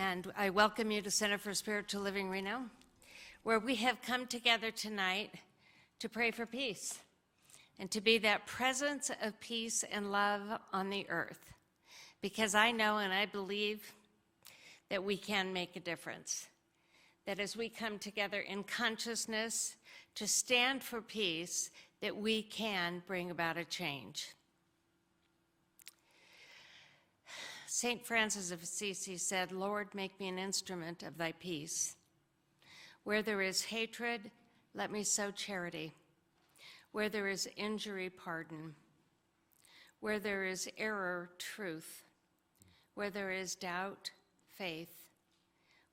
And I welcome you to Center for Spiritual Living Reno, where we have come together tonight to pray for peace and to be that presence of peace and love on the earth. Because I know and I believe that we can make a difference. That as we come together in consciousness to stand for peace, that we can bring about a change. St. Francis of Assisi said, "Lord, make me an instrument of thy peace. Where there is hatred, let me sow charity. Where there is injury, pardon. Where there is error, truth. Where there is doubt, faith.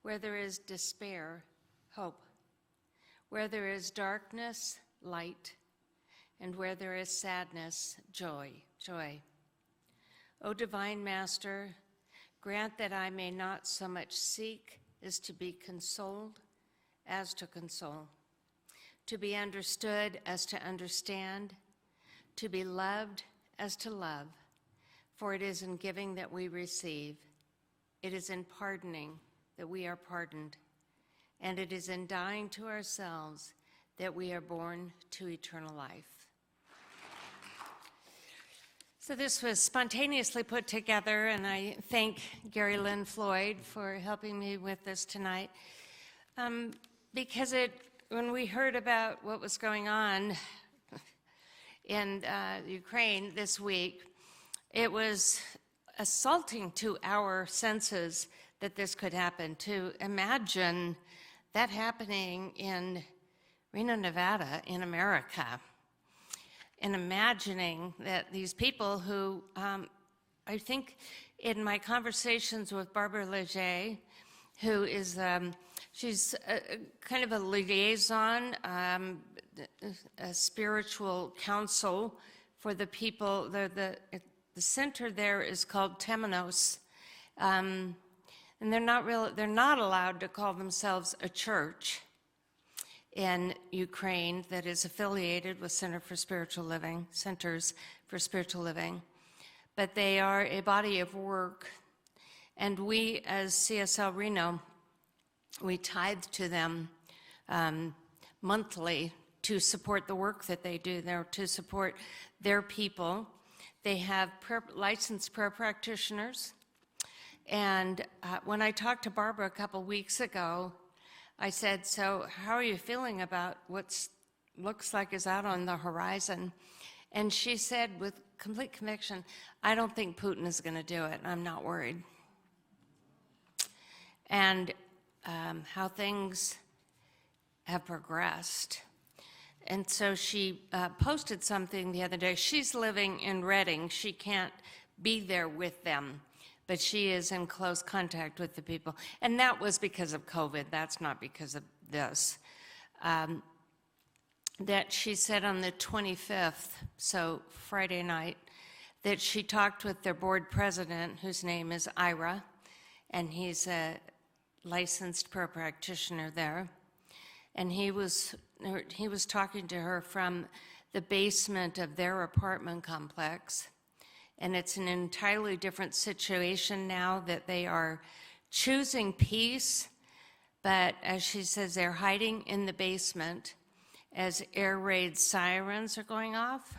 Where there is despair, hope. Where there is darkness, light. And where there is sadness, joy." O divine Master, grant that I may not so much seek as to be consoled as to console, to be understood as to understand, to be loved as to love. For it is in giving that we receive, it is in pardoning that we are pardoned, and it is in dying to ourselves that we are born to eternal life. So this was spontaneously put together, and I thank Lynn, Floyd for helping me with this tonight. Because when we heard about what was going on in Ukraine this week, it was assaulting to our senses that this could happen. To imagine that happening in Reno, Nevada, in America. And imagining that these people who, I think in my conversations with Barbara Leger, who is, she's kind of a liaison, a spiritual counsel for the people. The center there is called Temenos, and they're not allowed to call themselves a church in Ukraine that is affiliated with Centers for Spiritual Living, but they are a body of work, and we as CSL Reno, we tithe to them monthly to support the work that they do there, to support their people. They have licensed prayer practitioners, and when I talked to Barbara a couple weeks ago, I said, "So how are you feeling about what looks like is out on the horizon?" And she said with complete conviction, "I don't think Putin is going to do it. I'm not worried." And how things have progressed. And so she posted something the other day. She's living in Redding. She can't be there with them, but she is in close contact with the people. And that was because of COVID. That's not because of this. That she said on the 25th, so Friday night, that she talked with their board president, whose name is Ira, and he's a licensed prayer practitioner there. And he was talking to her from the basement of their apartment complex. And it's an entirely different situation now that they are choosing peace, but as she says, they're hiding in the basement as air raid sirens are going off,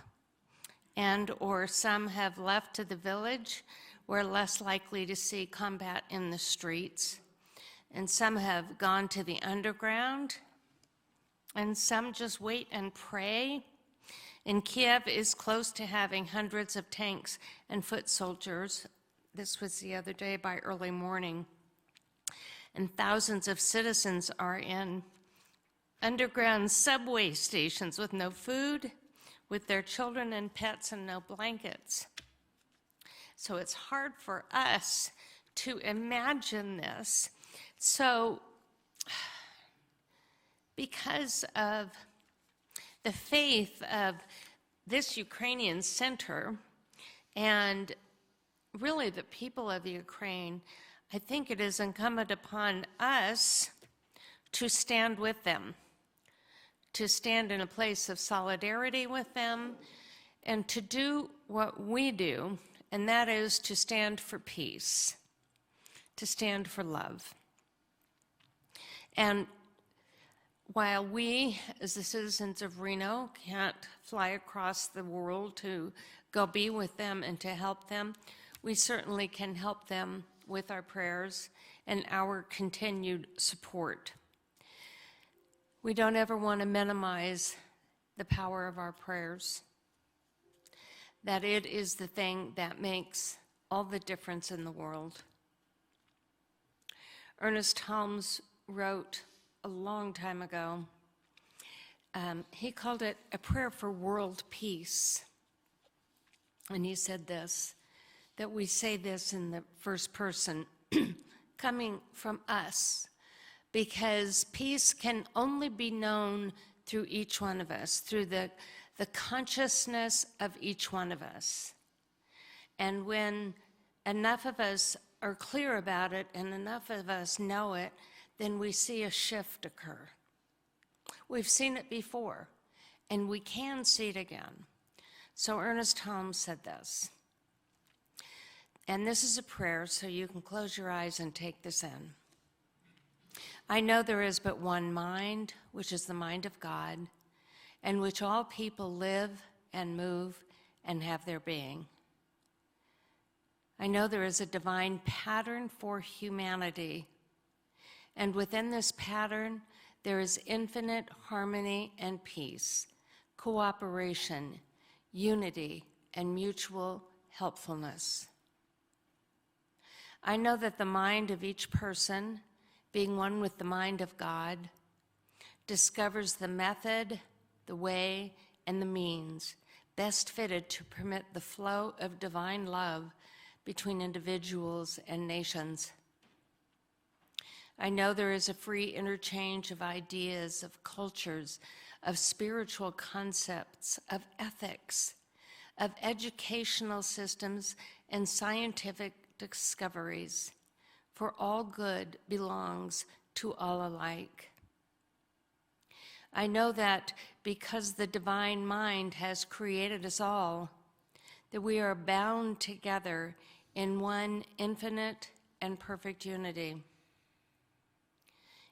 and or some have left to the village. We're less likely to see combat in the streets, and some have gone to the underground, and some just wait and pray. And Kiev is close to having hundreds of tanks and foot soldiers. This was the other day by early morning. And thousands of citizens are in underground subway stations with no food, with their children and pets and no blankets. So it's hard for us to imagine this. So because of the faith of this Ukrainian center and really the people of Ukraine, I think it is incumbent upon us to stand with them, to stand in a place of solidarity with them, and to do what we do, and that is to stand for peace, to stand for love. And while we, as the citizens of Reno, can't fly across the world to go be with them and to help them, we certainly can help them with our prayers and our continued support. We don't ever want to minimize the power of our prayers, that it is the thing that makes all the difference in the world. Ernest Holmes wrote a long time ago, he called it a prayer for world peace. And he said this, that we say this in the first person, coming from us, because peace can only be known through each one of us, through the consciousness of each one of us. And when enough of us are clear about it and enough of us know it, then we see a shift occur. We've seen it before, and we can see it again. So Ernest Holmes said this, and this is a prayer, so you can close your eyes and take this in. I know there is but one mind, which is the mind of God, in which all people live and move and have their being. I know there is a divine pattern for humanity, and within this pattern, there is infinite harmony and peace, cooperation, unity, and mutual helpfulness. I know that the mind of each person, being one with the mind of God, discovers the method, the way, and the means best fitted to permit the flow of divine love between individuals and nations. I know there is a free interchange of ideas, of cultures, of spiritual concepts, of ethics, of educational systems, and scientific discoveries, for all good belongs to all alike. I know that because the divine mind has created us all, that we are bound together in one infinite and perfect unity.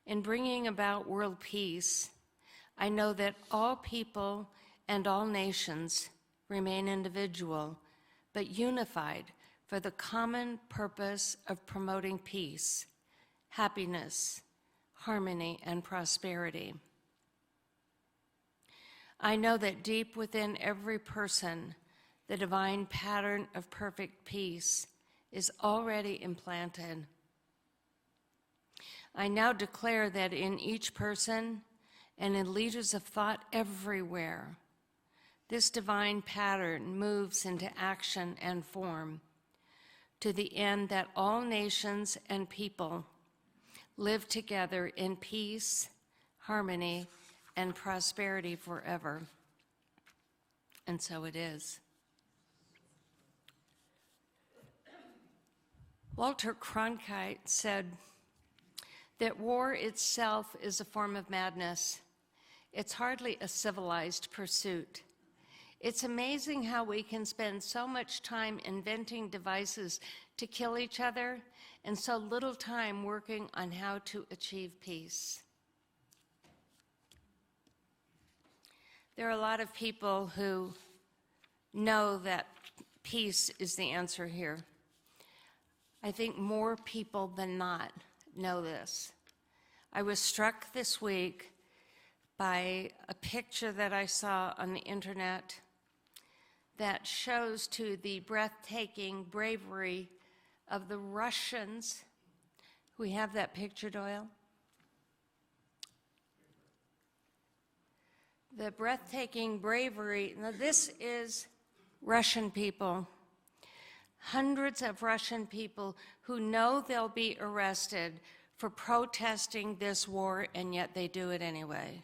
In bringing about world peace, I know that all people and all nations remain individual, but unified for the common purpose of promoting peace, happiness, harmony, and prosperity. I know that deep within every person, the divine pattern of perfect peace is already implanted. I now declare that in each person and in leaders of thought everywhere, this divine pattern moves into action and form to the end that all nations and people live together in peace, harmony, and prosperity forever. And so it is. Walter Cronkite said that war itself is a form of madness. It's hardly a civilized pursuit. It's amazing how we can spend so much time inventing devices to kill each other and so little time working on how to achieve peace. There are a lot of people who know that peace is the answer here. I think more people than not know this. I was struck this week by a picture that I saw on the internet that shows to the breathtaking bravery of the Russians. We have that picture, Doyle? The breathtaking bravery. Now, this is Russian people. Hundreds of Russian people who know they'll be arrested for protesting this war, and yet they do it anyway.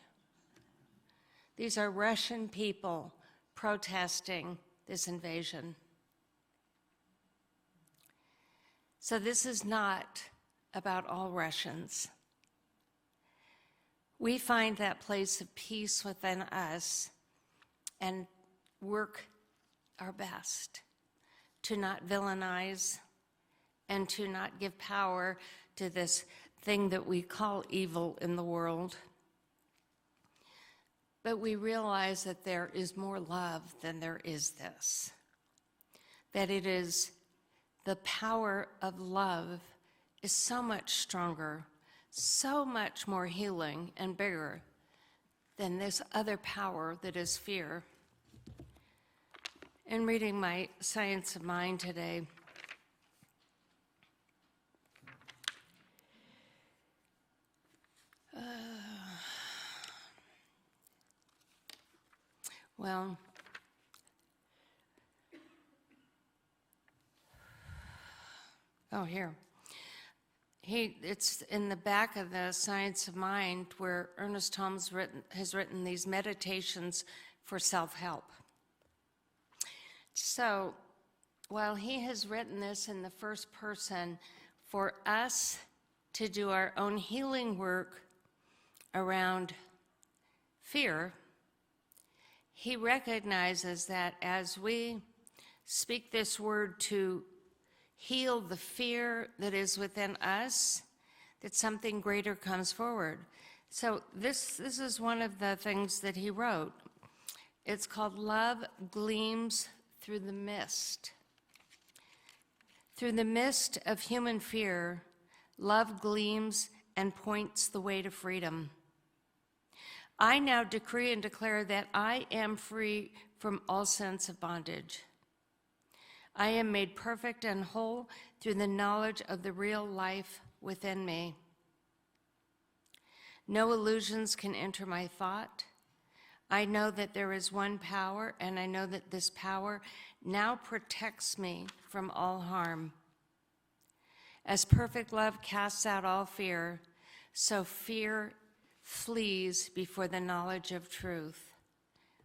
These are Russian people protesting this invasion. So this is not about all Russians. We find that place of peace within us and work our best to not villainize and to not give power to this thing that we call evil in the world. But we realize that there is more love than there is this. That it is the power of love is so much stronger, so much more healing and bigger than this other power that is fear. In reading my Science of Mind today, here. It's in the back of the Science of Mind where Ernest Holmes has written these meditations for self-help. So while he has written this in the first person, for us to do our own healing work around fear, he recognizes that as we speak this word to heal the fear that is within us, that something greater comes forward. So this is one of the things that he wrote. It's called Love Gleams Through the Mist. Through the mist of human fear, love gleams and points the way to freedom. I now decree and declare that I am free from all sense of bondage. I am made perfect and whole through the knowledge of the real life within me. No illusions can enter my thought. I know that there is one power, and I know that this power now protects me from all harm. As perfect love casts out all fear, so fear flees before the knowledge of truth.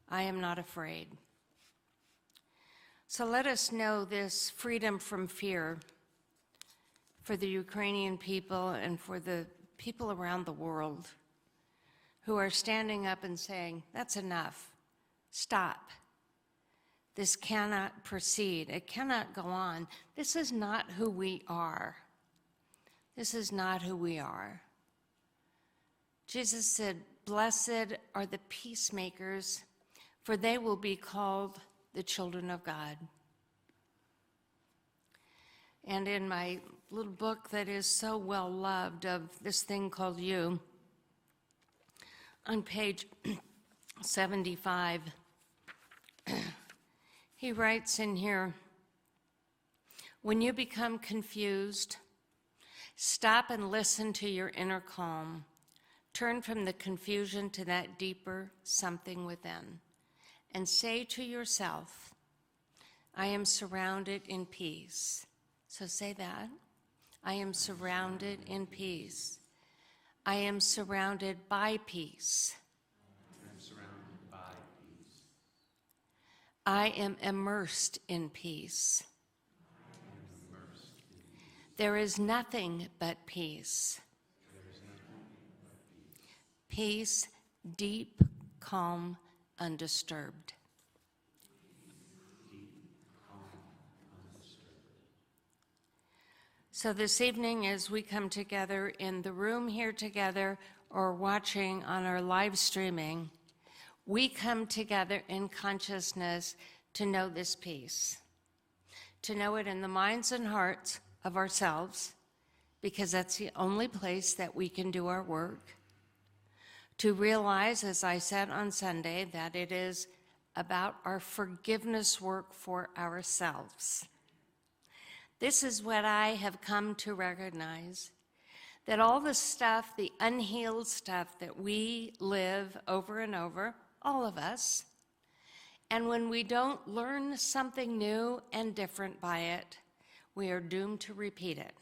I am not afraid. So let us know this freedom from fear for the Ukrainian people and for the people around the world who are standing up and saying, that's enough, stop. This cannot proceed, it cannot go on. This is not who we are. This is not who we are. Jesus said, blessed are the peacemakers, for they will be called the children of God. And in my little book that is so well loved of this thing called You, on page 75, he writes in here, when you become confused, stop and listen to your inner calm. Turn from the confusion to that deeper something within. And say to yourself, I am surrounded in peace. So say that. I am surrounded in peace. I am surrounded by peace. I am surrounded by peace. I am immersed in peace. I am immersed in peace. There is nothing but peace. There is nothing but peace. Peace, deep, calm, undisturbed. So this evening, as we come together in the room here together or watching on our live streaming, we come together in consciousness to know this peace, to know it in the minds and hearts of ourselves, because that's the only place that we can do our work, to realize, as I said on Sunday, that it is about our forgiveness work for ourselves. This is what I have come to recognize, that all the stuff, the unhealed stuff that we live over and over, all of us, and when we don't learn something new and different by it, we are doomed to repeat it.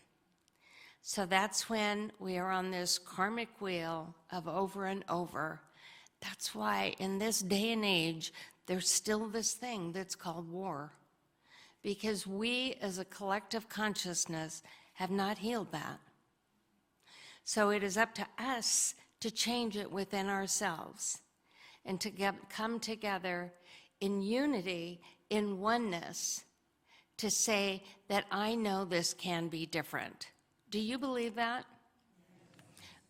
So that's when we are on this karmic wheel of over and over. That's why in this day and age, there's still this thing that's called war. Because we as a collective consciousness have not healed that. So it is up to us to change it within ourselves and to come together in unity, in oneness, to say that I know this can be different. Do you believe that?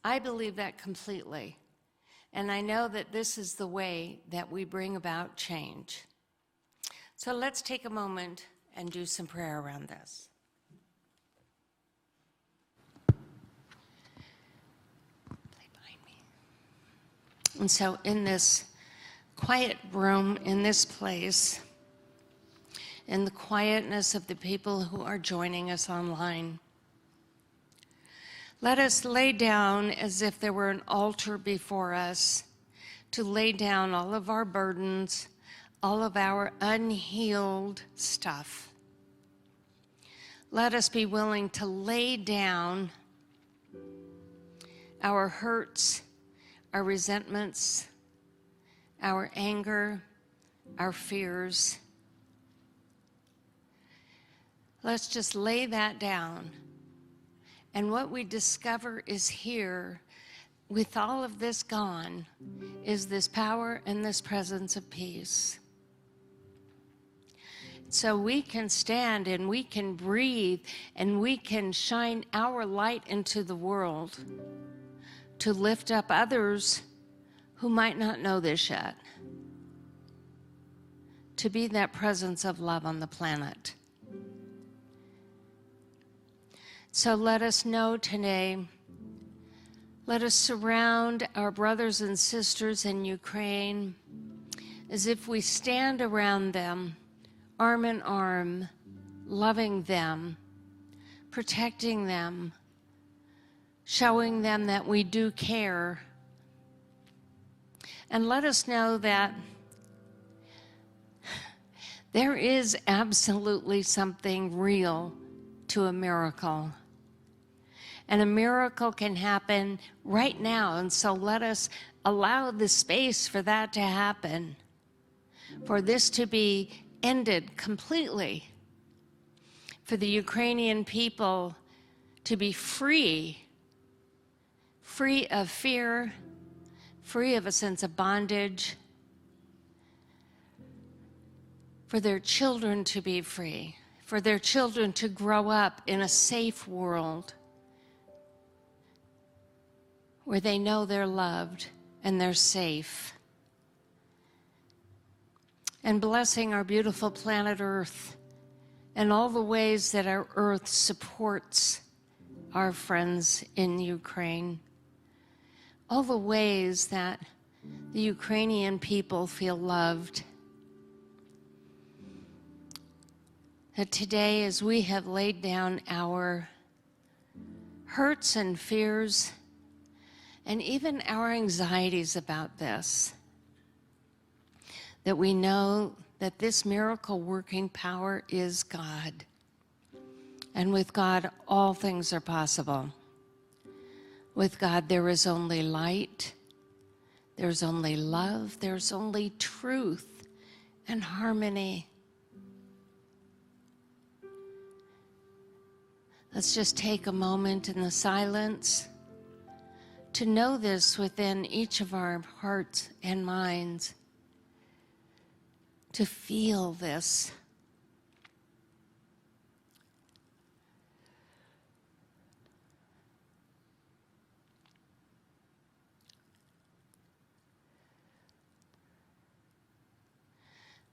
I believe that completely. And I know that this is the way that we bring about change. So let's take a moment and do some prayer around this. Play behind me. And so in this quiet room, in this place, in the quietness of the people who are joining us online, let us lay down as if there were an altar before us, to lay down all of our burdens, all of our unhealed stuff. Let us be willing to lay down our hurts, our resentments, our anger, our fears. Let's just lay that down. And what we discover is here, with all of this gone, is this power and this presence of peace. So we can stand and we can breathe and we can shine our light into the world to lift up others who might not know this yet, to be that presence of love on the planet. So let us know today, let us surround our brothers and sisters in Ukraine as if we stand around them, arm in arm, loving them, protecting them, showing them that we do care. And let us know that there is absolutely something real to a miracle. And a miracle can happen right now. And so let us allow the space for that to happen, for this to be ended completely, for the Ukrainian people to be free of fear, free of a sense of bondage, for their children to be free, for their children to grow up in a safe world where they know they're loved and they're safe. And blessing our beautiful planet Earth and all the ways that our Earth supports our friends in Ukraine, all the ways that the Ukrainian people feel loved. That today, as we have laid down our hurts and fears, and even our anxieties about this, that we know that this miracle working power is God. And with God, all things are possible. With God, there is only light, there's only love, there's only truth and harmony. Let's just take a moment in the silence to know this within each of our hearts and minds, to feel this.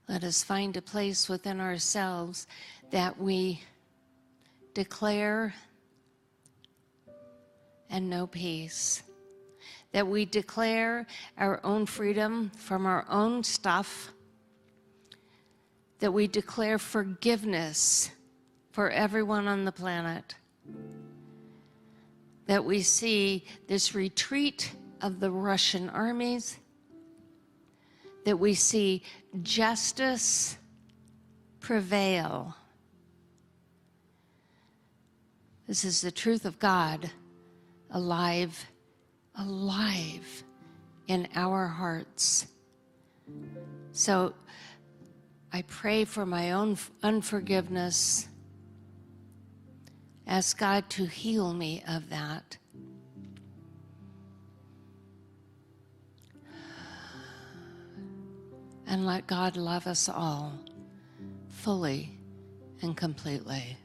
Let us find a place within ourselves that we declare and know peace. That we declare our own freedom from our own stuff. That we declare forgiveness for everyone on the planet. That we see this retreat of the Russian armies. That we see justice prevail. This is the truth of God, alive in our hearts. So I pray for my own unforgiveness. Ask God to heal me of that. And let God love us all fully and completely.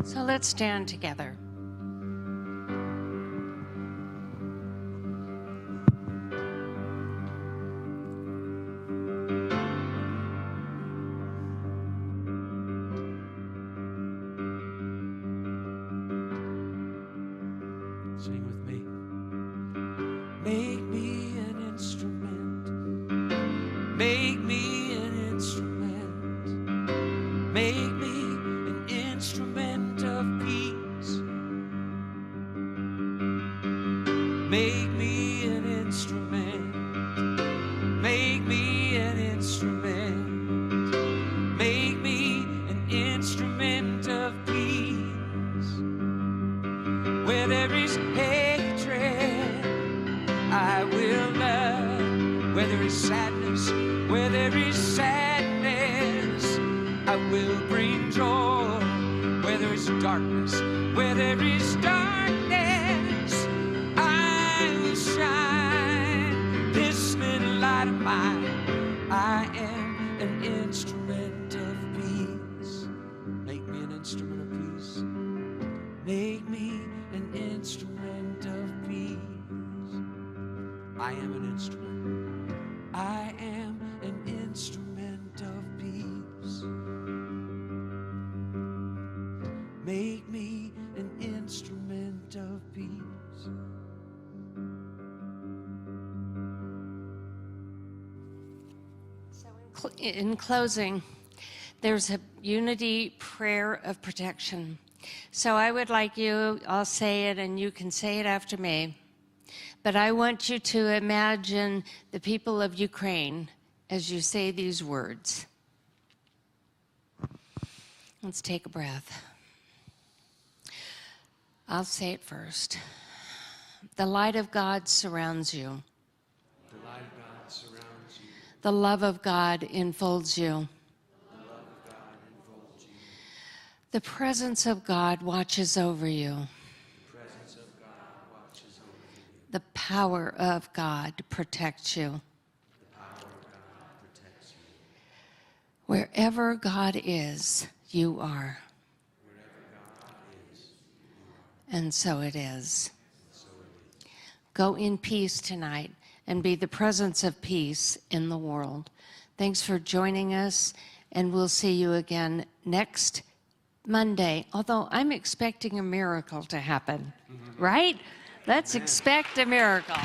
So let's stand together. Sing with me. Make me an instrument. Make me an instrument. Make me an instrument of peace. Make me an instrument. Make me an instrument. Make me an instrument of peace. Where there is hatred, I will love. Where there is sadness, where there is sadness, I will bring joy. Where there is darkness, where there is darkness, I will shine this little light of mine. I am an instrument of peace. Make me an instrument of peace. Make me an instrument of peace. I am an instrument. I am an instrument of peace. Make me an instrument of peace. So in closing, there's a unity prayer of protection. So I would like you, I'll say it and you can say it after me, but I want you to imagine the people of Ukraine as you say these words. Let's take a breath. I'll say it first. The light of God surrounds you. The light of God surrounds you. The love of God enfolds you. The love of God enfolds you. The presence of God watches over you. The presence of God watches over you. The power of God protects you. The power of God protects you. Wherever God is, you are. Wherever God is, you are. And so it is. So it is. Go in peace tonight and be the presence of peace in the world. Thanks for joining us, and we'll see you again next Monday, although I'm expecting a miracle to happen, right? Let's expect a miracle.